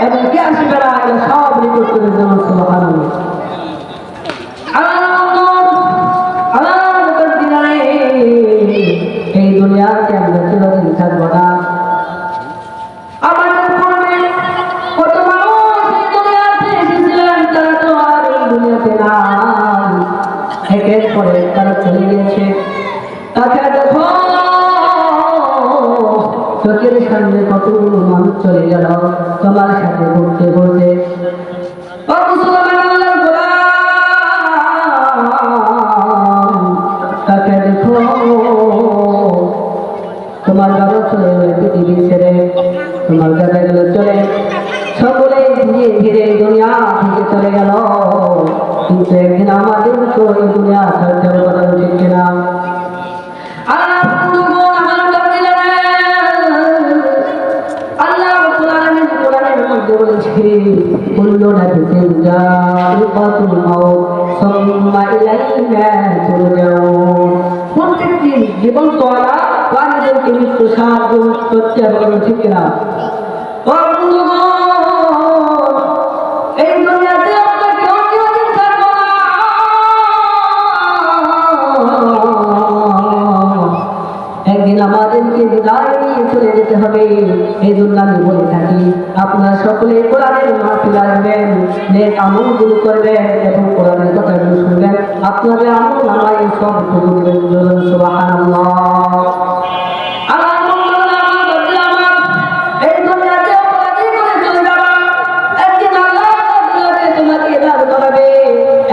এবং কি আসবে না এটা সব রিপোর্ট করে দেবেন সুবহানাল্লাহ। এই দুনিয়াতে আমরা চিরদিন থাকবো না। আমাদের পূর্বে কত মানুষ এই দুনিয়াতে এসেছিলেন, তারা তো আর এই দুনিয়াতে নাই, একের পরে তারা চলে গেছে। তাকে দেখো চোখের সামনে কতগুলো মানুষ চলে গেল তোমার সাথে ঘুরতে ঘুরতে। তাকে দেখো তোমার বাবা চলে গেল পৃথিবী ছেড়ে, তোমার দাদা গেল চলে, সকলে ধীরে ধীরে দুনিয়া থেকে চলে গেল। কিন্তু একদিন আমাদের তো এই দুনিয়া ছাড়তে হবে, কথা উচিত কিনা? প্রত্যেকটি জীবন তোলা প্রাণীদেরকে মৃত্যু সাহায্য করতে হবে, ঠিক কিনা? এই দুনিয়াতে একদিন আমাদেরকে বিদায় নিয়ে চলে যেতে হবে। এই জন্য আমি বলে থাকি আপনারা সকলে কোরআনের মাহফিল আসবেন, নেক আমলগুলো করবেন এবং কোরআনের কথাগুলো শুনবেন, আপনাদের আমল নামায় সব কিছু দিবেন। সুবহানাল্লাহ।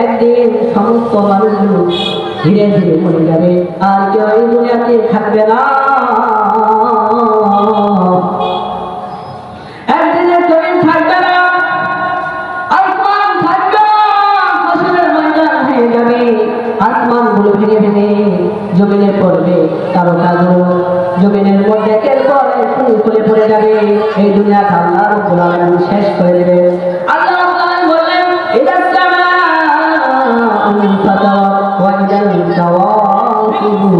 একদিন সমস্ত মানুষগুলো ধীরে ধীরে মরে যাবে, আর কেউ এই দুনিয়াতে থাকবে না। একদিনের জমিন থাকবে না, আসমান থাকবে না, ফসলের ময়দান হয়ে যাবে। আসমান গুলো ভেঙে ভেঙে জমিনে পড়বে, তারকাগুলো জমিনের মধ্যে একের পর এক খুলে পড়ে যাবে। এই দুনিয়াটা আল্লাহ রাব্বুল আলামিন শেষ করে দেবে। আল্লাহ রাব্বুল আলামিন বললেন, ইদাস সামাa'u ফাতারাত ওয়া ইদাল কাওয়াকিবু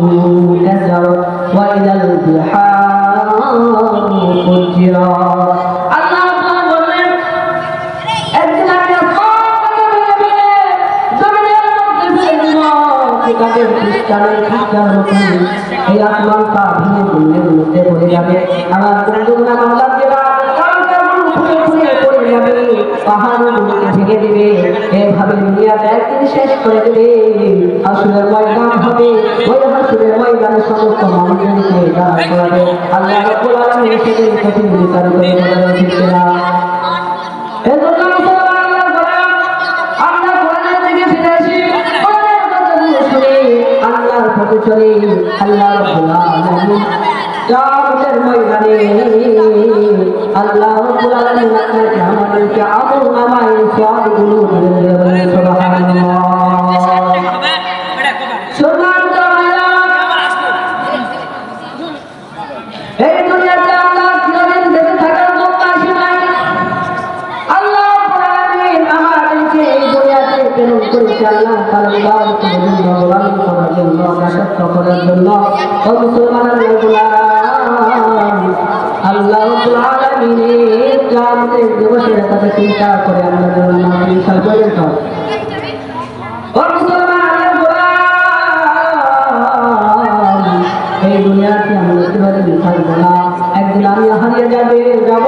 তাসারাত ওয়া ইদাল বিহারু ফুজ্জিরাত। আল্লাহ রাব্বুল আলামিন বললেন, একদিন আমি জমিনের মধ্যে ফেলে দিব, কিতাবের খ্রিস্টানের খ্রিস্টান মতন এই আসমানটা ভেঙে ভেঙে মধ্যে পড়ে যাবে। আমার বন্ধুরা বান্দারা পাহাড়গুলোকে ভেঙে দিবে, এভাবে দুনিয়াটা একদিন শেষ করে দেবে। হাসরের ময়দান হবে, ওই হাসরের ময়দানে সমস্ত মানুষদেরকে দাঁড় করাবে। আল্লাহ রাব্বুল আলামিন সেদিন কঠিন বিচার করে বলেন, ঠিক না? এজন্য আমরা কোরআনের দিকে ফিরে আসি, কোরআনের কথাগুলো শুনি, আল্লাহর পথে চলি। আল্লাহ রাব্বুল আলামিন কিয়ামতের ময়দানে আল্লাহ রাব্বুল আলামিন আপনাকে আমাদেরকে আমল নামায় সওয়াবগুলো দিয়ে দেবেন। সুবহানাল্লাহ। এই দুনিয়াতে আল্লাহ চিরদিন বেঁচে থাকার জন্য আসি নাই। আল্লাহ রাব্বুল আলামিন আমাদেরকে এই দুনিয়াতে প্রেরণ করেছে আল্লাহ তাআলা ইবাদতের জন্য, গোলামি করার জন্য, দাসত্ব করার জন্য। ও মুসলমানের গোলাম, আল্লাহ রাব্বুল আলামিনের কিয়ামতের দিবসের কথা চিন্তা করে আমরা যেন ইনশাআল্লাহ করেন। তো ও মুসলমানের গোলাম, এই দুনিয়াতে আমরা চিরদিন থাকবো না, একদিন আমি হারিয়ে যাব,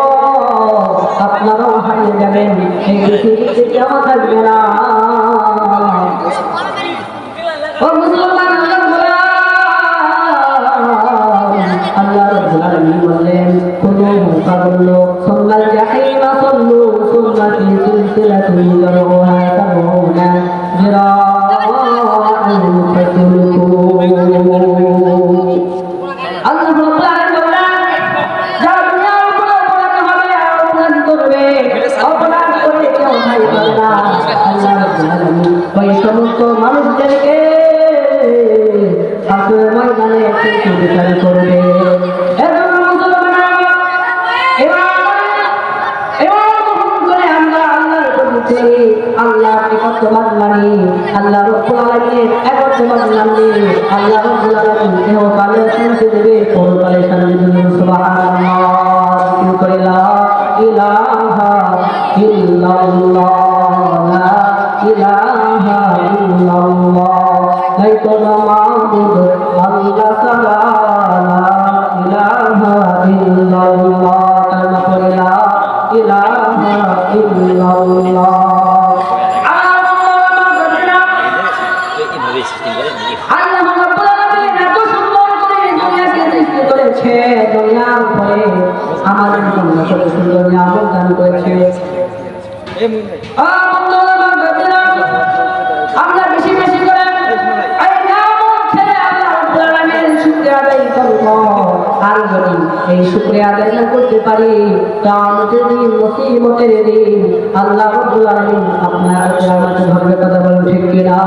আপনারাও হারিয়ে যাবেন। এই পৃথিবীতে কেউ থাকবে না। ও মুসলমানের গোলাম, আল্লাহ রাব্বুল আলামিন বললেন, ثم الجحيم صلوا ثم في سلسلة ذرعها 70 ذراعا فاسلكوه। আল্লাহ রাব্বুল আলামিন বললেন, যা দুনিয়ার উপরে অপরাধ হবে অপরাধ করবে, অপরাধ করে কেউ থাকবে না। আল্লাহ রাব্বুল আলামিন ওই সমস্ত মানুষদেরকে হাসরের ময়দানে একটু বিচার করবে। আল্লাহ একত্ববাদ মানি, আল্লাহ রাব্বুল আলামিনের একত্ববাদ মানি, আল্লাহ রাব্বুল আলামিন ইহকালে শান্তি দেবে, পরকালে শান্তি দেবে। সুবহানাল্লাহ। লা ইলাহা ইল্লাল্লাহ। আল্লাহ রাব্বুল আলামিন এত সুন্দর করে দুনিয়াকে সৃষ্টি করেছে, দুনিয়ার উপরে আমাদের জন্য কত সুন্দর নিয়ামত দান করেছে। আমরা বেশি বেশি করে এই নিয়ামত ছেড়ে আল্লাহ রাব্বুল আলামিনের শুকরিয়া আদায় করব। আর যদি এই শুকরিয়া আদায় না করতে পারি, কিয়ামতের দিন, মুসিবতের দিন আল্লাহ রাব্বুল আলামিন আপনার আমাদের ধরবে। কথা বলেন ঠিক কিনা?